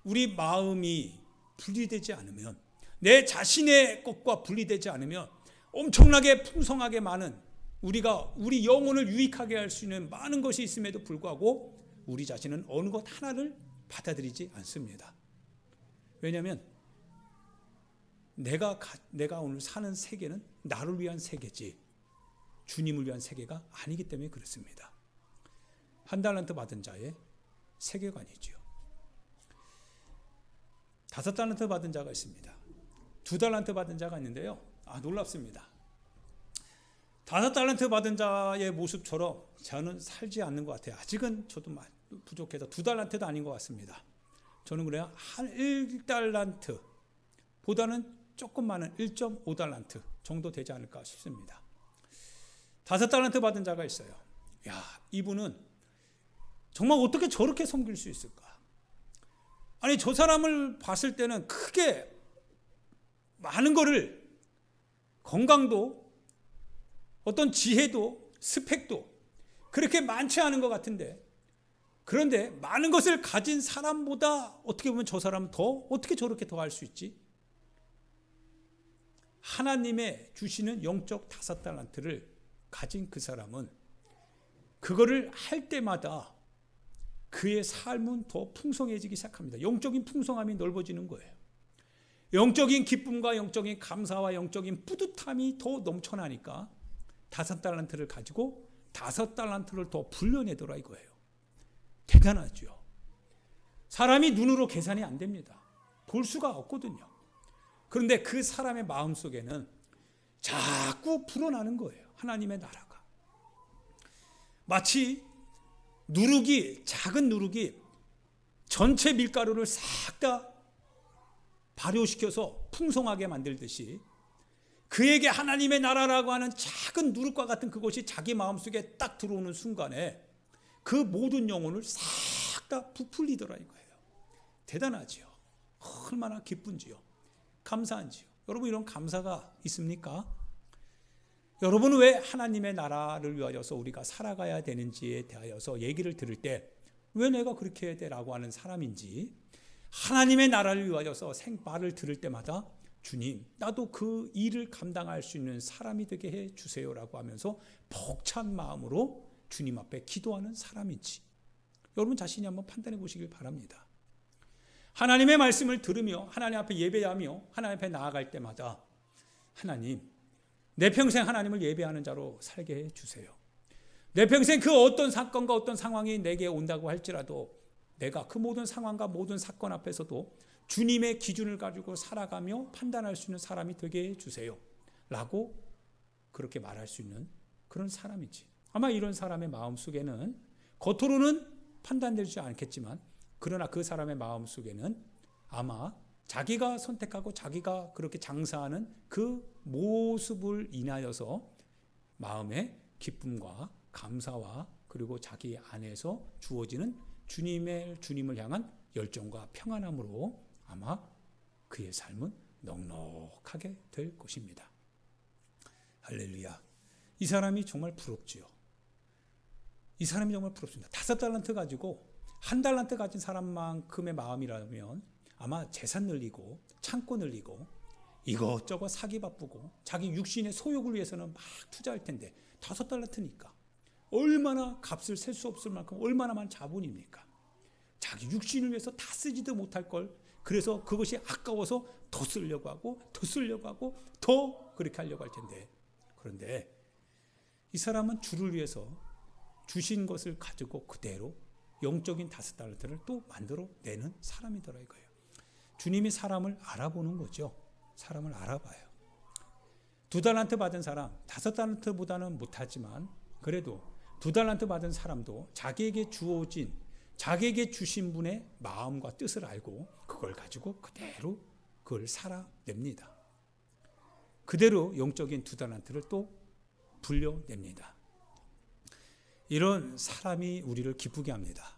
Speaker 1: 우리 마음이 분리되지 않으면, 내 자신의 것과 분리되지 않으면 엄청나게 풍성하게 많은 우리 영혼을 유익하게 할 수 있는 많은 것이 있음에도 불구하고 우리 자신은 어느 것 하나를 받아들이지 않습니다. 왜냐하면 내가 오늘 사는 세계는 나를 위한 세계지 주님을 위한 세계가 아니기 때문에 그렇습니다. 한 달란트 받은 자의 세계관이지요. 5달란트 받은 자가 있습니다. 2달란트 받은 자가 있는데요. 놀랍습니다. 5달란트 받은 자의 모습처럼 저는 살지 않는 것 같아요. 아직은 저도 부족해서 2달란트도 아닌 것 같습니다. 저는 그래요. 한 1달란트 보다는 조금 많은 1.5달란트 정도 되지 않을까 싶습니다. 5달란트 받은 자가 있어요. 이분은 정말 어떻게 저렇게 섬길 수 있을까? 아니, 저 사람을 봤을 때는 크게 많은 거를, 건강도 어떤 지혜도 스펙도 그렇게 많지 않은 것 같은데, 그런데 많은 것을 가진 사람보다 어떻게 보면 저 사람은 어떻게 저렇게 더 할 수 있지? 하나님의 주시는 영적 5달란트를 가진 그 사람은 그거를 할 때마다 그의 삶은 더 풍성해지기 시작합니다. 영적인 풍성함이 넓어지는 거예요. 영적인 기쁨과 영적인 감사와 영적인 뿌듯함이 더 넘쳐나니까 5달란트를 가지고 5달란트를 더 불려내더라 이거예요. 대단하죠. 사람이 눈으로 계산이 안 됩니다. 볼 수가 없거든요. 그런데 그 사람의 마음속에는 자꾸 불어나는 거예요. 하나님의 나라가. 마치 작은 누룩이 전체 밀가루를 싹 다 발효시켜서 풍성하게 만들듯이 그에게 하나님의 나라라고 하는 작은 누룩과 같은 그것이 자기 마음속에 딱 들어오는 순간에 그 모든 영혼을 싹 다 부풀리더라 이거예요. 대단하지요. 얼마나 기쁜지요. 감사한지요. 여러분, 이런 감사가 있습니까? 여러분은 왜 하나님의 나라를 위하여서 우리가 살아가야 되는지에 대하여서 얘기를 들을 때 왜 내가 그렇게 해야 되라고 하는 사람인지, 하나님의 나라를 위하여서 말을 들을 때마다 주님, 나도 그 일을 감당할 수 있는 사람이 되게 해 주세요라고 하면서 벅찬 마음으로 주님 앞에 기도하는 사람인지 여러분 자신이 한번 판단해 보시길 바랍니다. 하나님의 말씀을 들으며 하나님 앞에 예배하며 하나님 앞에 나아갈 때마다 하나님, 내 평생 하나님을 예배하는 자로 살게 해 주세요. 내 평생 그 어떤 사건과 어떤 상황이 내게 온다고 할지라도 내가 그 모든 상황과 모든 사건 앞에서도 주님의 기준을 가지고 살아가며 판단할 수 있는 사람이 되게 해 주세요 라고 그렇게 말할 수 있는 그런 사람이지. 아마 이런 사람의 마음속에는 겉으로는 판단되지 않겠지만 그러나 그 사람의 마음속에는 아마 자기가 선택하고 자기가 그렇게 장사하는 그 모습을 인하여서 마음의 기쁨과 감사와 그리고 자기 안에서 주어지는 주님을 향한 열정과 평안함으로 아마 그의 삶은 넉넉하게 될 것입니다. 할렐루야. 이 사람이 정말 부럽지요. 이 사람이 정말 부럽습니다. 5달란트 가지고 1달란트 가진 사람만큼의 마음이라면 아마 재산 늘리고 창고 늘리고 이것저것 사기 바쁘고 자기 육신의 소욕을 위해서는 막 투자할 텐데 5달란트니까 얼마나 값을 셀 수 없을 만큼 얼마나 많은 자본입니까? 자기 육신을 위해서 다 쓰지도 못할 걸 그래서 그것이 아까워서 더 쓰려고 하고 더 그렇게 하려고 할 텐데 그런데 이 사람은 주를 위해서 주신 것을 가지고 그대로 영적인 5달란트를 또 만들어내는 사람이더라 이거예요. 주님이 사람을 알아보는 거죠. 사람을 알아봐요. 2달란트 받은 사람 5달란트보다는 못하지만 그래도 2달란트 받은 사람도 자기에게 주어진 자기에게 주신 분의 마음과 뜻을 알고 그걸 가지고 그대로 그걸 살아냅니다. 그대로 영적인 2달란트를 또 불려냅니다. 이런 사람이 우리를 기쁘게 합니다.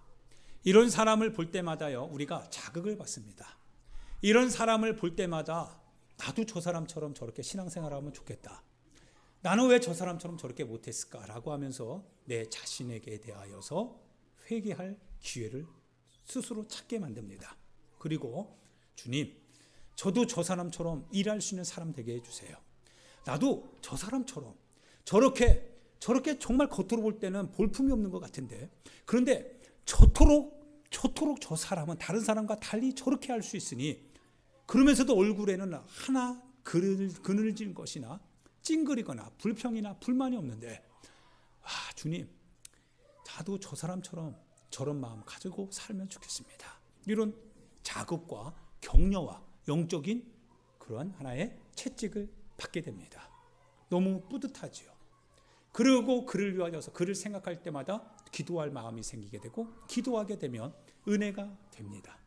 Speaker 1: 이런 사람을 볼 때마다요 우리가 자극을 받습니다. 이런 사람을 볼 때마다 나도 저 사람처럼 저렇게 신앙생활하면 좋겠다. 나는 왜 저 사람처럼 저렇게 못했을까라고 하면서 내 자신에게 대하여서 회개할 기회를 스스로 찾게 만듭니다. 그리고 주님, 저도 저 사람처럼 일할 수 있는 사람 되게 해주세요. 나도 저 사람처럼 저렇게 정말 겉으로 볼 때는 볼품이 없는 것 같은데 그런데 저토록 저 사람은 다른 사람과 달리 저렇게 할 수 있으니 그러면서도 얼굴에는 하나 그늘진 것이나 찡그리거나 불평이나 불만이 없는데 주님 나도 저 사람처럼 저런 마음 가지고 살면 좋겠습니다. 이런 자극과 격려와 영적인 그러한 하나의 채찍을 받게 됩니다. 너무 뿌듯하지요. 그리고 그를 위하여서 그를 생각할 때마다 기도할 마음이 생기게 되고 기도하게 되면 은혜가 됩니다.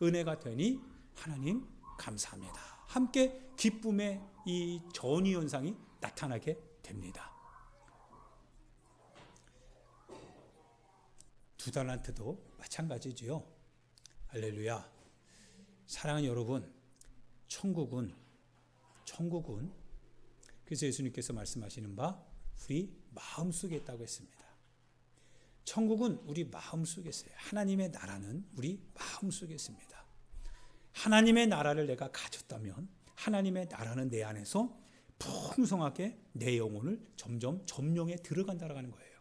Speaker 1: 은혜가 되니 하나님 감사합니다. 함께 기쁨의 이 전이 현상이 나타나게 됩니다. 2달란트도 마찬가지지요. 할렐루야. 사랑하는 여러분, 천국은 그래서 예수님께서 말씀하시는 바 우리 마음속에 있다고 했습니다. 천국은 우리 마음속에 있어요. 하나님의 나라는 우리 마음속에 있습니다. 하나님의 나라를 내가 가졌다면 하나님의 나라는 내 안에서 풍성하게 내 영혼을 점점 점령해 들어간다라는 거예요.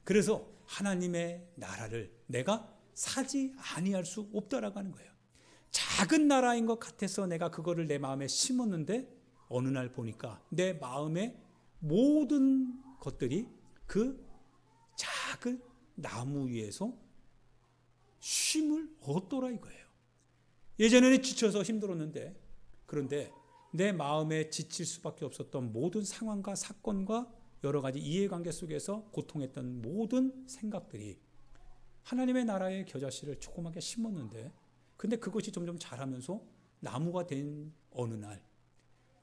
Speaker 1: 그래서 하나님의 나라를 내가 사지 아니할 수 없다라고 하는 거예요. 작은 나라인 것 같아서 내가 그거를 내 마음에 심었는데 어느 날 보니까 내 마음의 모든 것들이 그 작은 나무 위에서 쉼을 얻더라 이거예요. 예전에는 지쳐서 힘들었는데 그런데 내 마음에 지칠 수밖에 없었던 모든 상황과 사건과 여러 가지 이해관계 속에서 고통했던 모든 생각들이 하나님의 나라의 겨자씨를 조그맣게 심었는데 근데 그것이 점점 자라면서 나무가 된 어느 날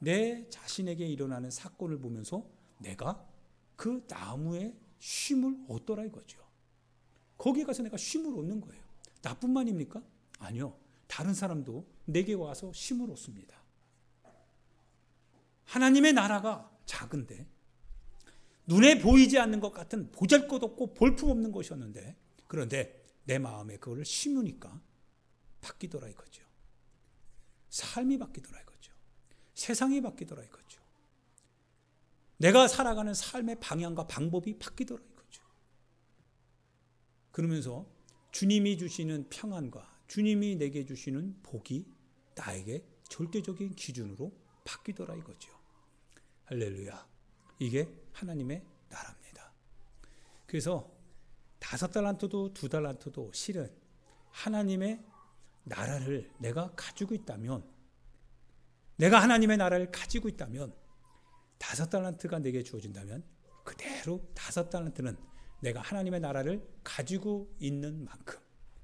Speaker 1: 내 자신에게 일어나는 사건을 보면서 내가 그 나무의 쉼을 얻더라 이거죠. 거기에 가서 내가 쉼을 얻는 거예요. 나뿐만입니까? 아니요. 다른 사람도 내게 와서 쉼을 얻습니다. 하나님의 나라가 작은데 눈에 보이지 않는 것 같은 보잘것없고 볼품없는 것이었는데 그런데 내 마음에 그거를 심으니까 바뀌더라 이거죠. 삶이 바뀌더라 이거죠. 세상이 바뀌더라 이거죠. 내가 살아가는 삶의 방향과 방법이 바뀌더라 이거죠. 그러면서 주님이 주시는 평안과 주님이 내게 주시는 복이 나에게 절대적인 기준으로 바뀌더라 이거죠. 할렐루야. 이게 하나님의 나라입니다. 그래서 5달란트도 2달란트도 실은 하나님의 나라를 내가 가지고 있다면 내가 하나님의 나라를 가지고 있다면 5달란트가 내게 주어진다면 그대로 5달란트는 내가 하나님의 나라를 가지고 있는 만큼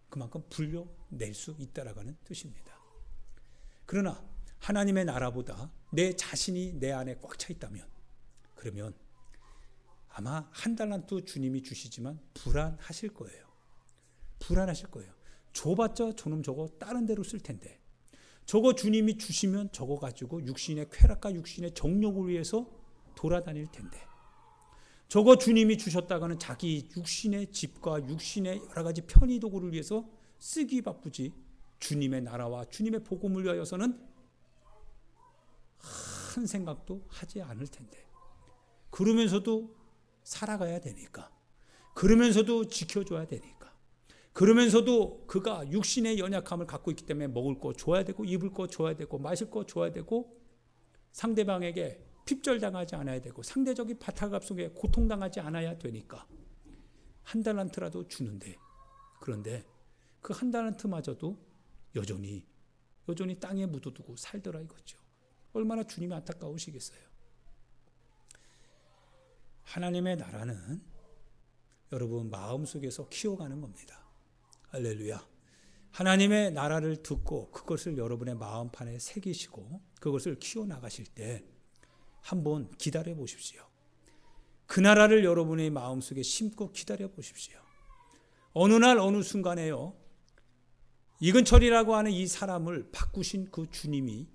Speaker 1: 그만큼 불려낼 수 있다라는 뜻입니다. 그러나 하나님의 나라보다 내 자신이 내 안에 꽉 차 있다면, 그러면 아마 한 달란트 주님이 주시지만 불안하실 거예요. 불안하실 거예요. 줘봤자 저놈 저거 다른 데로 쓸 텐데, 저거 주님이 주시면 저거 가지고 육신의 쾌락과 육신의 정욕을 위해서 돌아다닐 텐데, 저거 주님이 주셨다가는 자기 육신의 집과 육신의 여러 가지 편의 도구를 위해서 쓰기 바쁘지 주님의 나라와 주님의 복음을 위하여서는 한 생각도 하지 않을 텐데, 그러면서도 살아가야 되니까, 그러면서도 지켜줘야 되니까, 그러면서도 그가 육신의 연약함을 갖고 있기 때문에 먹을 거 줘야 되고, 입을 거 줘야 되고, 마실 거 줘야 되고, 상대방에게 핍절당하지 않아야 되고, 상대적인 바탈갑 속에 고통당하지 않아야 되니까 한 달란트라도 주는데, 그런데 그 한 달란트마저도 여전히 땅에 묻어두고 살더라 이거죠. 얼마나 주님이 안타까우시겠어요. 하나님의 나라는 여러분 마음속에서 키워가는 겁니다. 할렐루야. 하나님의 나라를 듣고 그것을 여러분의 마음판에 새기시고 그것을 키워나가실 때 한번 기다려 보십시오. 그 나라를 여러분의 마음속에 심고 기다려 보십시오. 어느 날 어느 순간에요, 이근철이라고 하는 이 사람을 바꾸신 그 주님이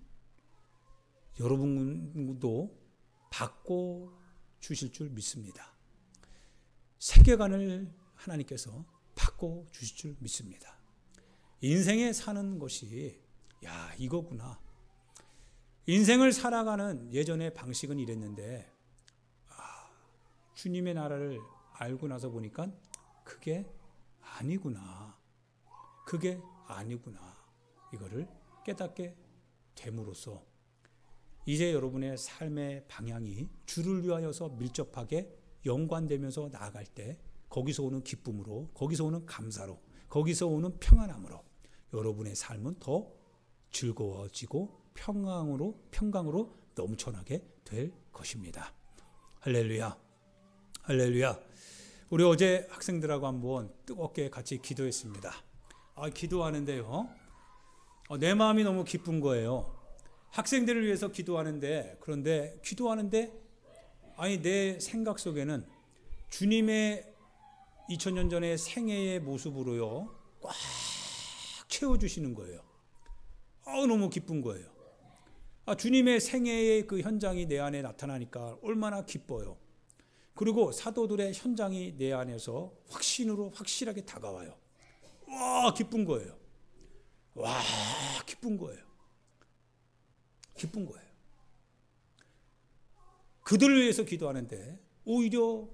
Speaker 1: 여러분도 바꿔 주실 줄 믿습니다. 세계관을 하나님께서 바꿔 주실 줄 믿습니다. 인생에 사는 것이 이거구나. 인생을 살아가는 예전의 방식은 이랬는데 주님의 나라를 알고 나서 보니까 그게 아니구나. 그게 아니구나. 이거를 깨닫게 됨으로써 이제 여러분의 삶의 방향이 주를 위하여서 밀접하게 연관되면서 나아갈 때 거기서 오는 기쁨으로, 거기서 오는 감사로, 거기서 오는 평안함으로 여러분의 삶은 더 즐거워지고 평강으로 넘쳐나게 될 것입니다. 할렐루야. 할렐루야. 우리 어제 학생들하고 한번 뜨겁게 같이 기도했습니다. 기도하는데요, 내 마음이 너무 기쁜 거예요. 학생들을 위해서 기도하는데, 그런데 기도하는데 내 생각 속에는 주님의 2000년 전의 생애의 모습으로요 꽉 채워주시는 거예요. 너무 기쁜 거예요. 주님의 생애의 그 현장이 내 안에 나타나니까 얼마나 기뻐요. 그리고 사도들의 현장이 내 안에서 확실하게 다가와요. 기쁜 거예요. 기쁜 거예요. 기쁜 거예요. 그들을 위해서 기도하는데 오히려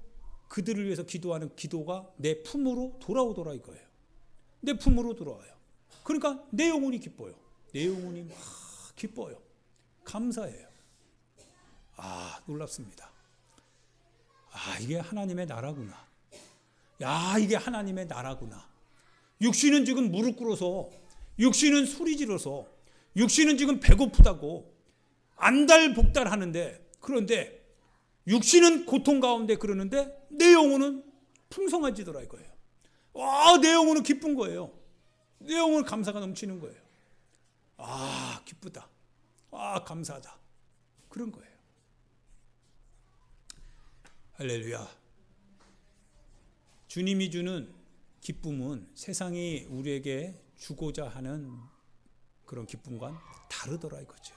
Speaker 1: 그들을 위해서 기도하는 기도가 내 품으로 돌아오더라 이거예요. 내 품으로 돌아와요. 그러니까 내 영혼이 기뻐요. 내 영혼이 막 기뻐요. 감사해요. 놀랍습니다. 이게 하나님의 나라구나. 이게 하나님의 나라구나. 육신은 지금 무릎 꿇어서, 육신은 소리 질러서, 육신은 지금 배고프다고 안달복달하는데, 그런데 육신은 고통 가운데 그러는데 내 영혼은 풍성해지더라 이거예요. 내 영혼은 기쁜 거예요. 내 영혼은 감사가 넘치는 거예요. 기쁘다. 감사하다. 그런 거예요. 할렐루야. 주님이 주는 기쁨은 세상이 우리에게 주고자 하는 그런 기쁨과는 다르더라 이거죠.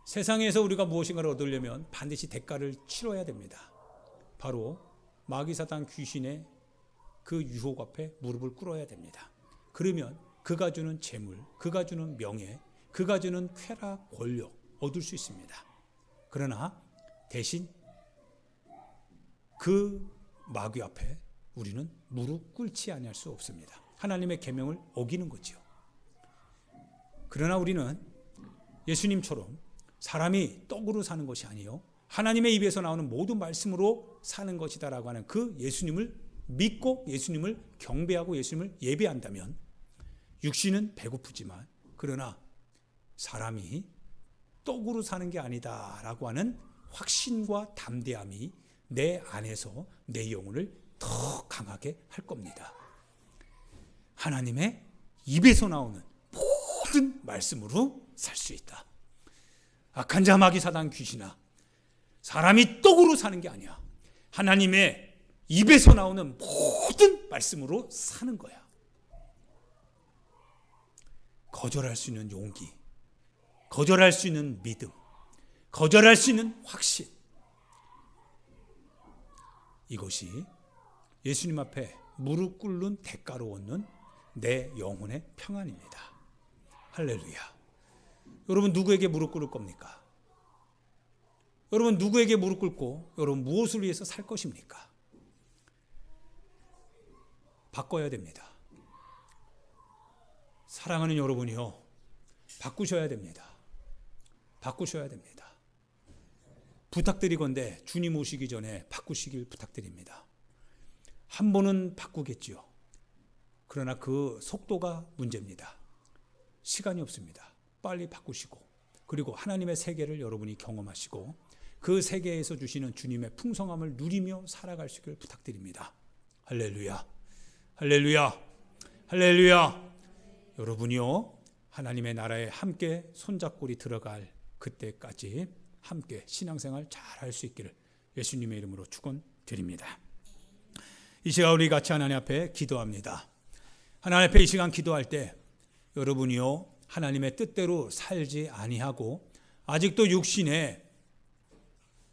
Speaker 1: 세상에서 우리가 무엇인가를 얻으려면 반드시 대가를 치러야 됩니다. 바로 마귀사단 귀신의 그 유혹 앞에 무릎을 꿇어야 됩니다. 그러면 그가 주는 재물, 그가 주는 명예, 그가 주는 쾌락, 권력 얻을 수 있습니다. 그러나 대신 그 마귀 앞에 우리는 무릎 꿇지 아니할 수 없습니다. 하나님의 계명을 어기는 거죠. 그러나 우리는 예수님처럼 사람이 떡으로 사는 것이 아니요 하나님의 입에서 나오는 모든 말씀으로 사는 것이다라고 하는 그 예수님을 믿고 예수님을 경배하고 예수님을 예배한다면 육신은 배고프지만 그러나 사람이 떡으로 사는 게 아니다라고 하는 확신과 담대함이 내 안에서 내 영혼을 더 강하게 할 겁니다. 하나님의 입에서 나오는 모든 말씀으로 살 수 있다. 악한 자 마귀 사단 귀신아, 사람이 떡으로 사는 게 아니야. 하나님의 입에서 나오는 모든 말씀으로 사는 거야. 거절할 수 있는 용기, 거절할 수 있는 믿음, 거절할 수 있는 확신, 이것이 예수님 앞에 무릎 꿇는 대가로 얻는 내 영혼의 평안입니다. 할렐루야. 여러분 누구에게 무릎 꿇을 겁니까? 여러분 누구에게 무릎 꿇고 여러분 무엇을 위해서 살 것입니까? 바꿔야 됩니다. 사랑하는 여러분이요, 바꾸셔야 됩니다. 바꾸셔야 됩니다. 부탁드리건대 주님 오시기 전에 바꾸시길 부탁드립니다. 한 번은 바꾸겠지요. 그러나 그 속도가 문제입니다. 시간이 없습니다. 빨리 바꾸시고, 그리고 하나님의 세계를 여러분이 경험하시고 그 세계에서 주시는 주님의 풍성함을 누리며 살아가시길 부탁드립니다. 할렐루야, 할렐루야, 할렐루야. 여러분이요, 하나님의 나라에 함께 손잡고리 들어갈 그때까지 함께 신앙생활 잘 할 수 있기를 예수님의 이름으로 축원드립니다. 이 시간 우리 같이 하나님 앞에 기도합니다. 하나님 앞에 이 시간 기도할 때 여러분이요, 하나님의 뜻대로 살지 아니하고 아직도 육신의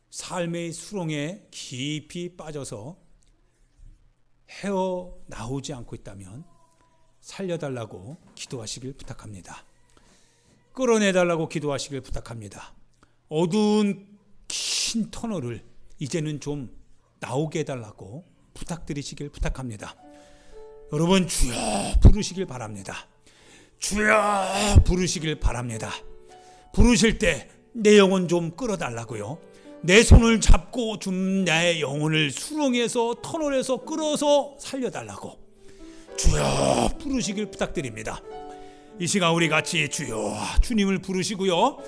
Speaker 1: 삶의 수렁에 깊이 빠져서 헤어나오지 않고 있다면 살려달라고 기도하시길 부탁합니다. 끌어내달라고 기도하시길 부탁합니다. 어두운 긴 터널을 이제는 좀 나오게 해달라고 부탁드리시길 부탁합니다. 여러분 주여 부르시길 바랍니다. 주여 부르시길 바랍니다. 부르실 때 내 영혼 좀 끌어달라고요. 내 손을 잡고 좀 나의 영혼을 수렁에서 터널에서 끌어서 살려달라고 주여 부르시길 부탁드립니다. 이 시간 우리 같이 주여 주님을 부르시고요,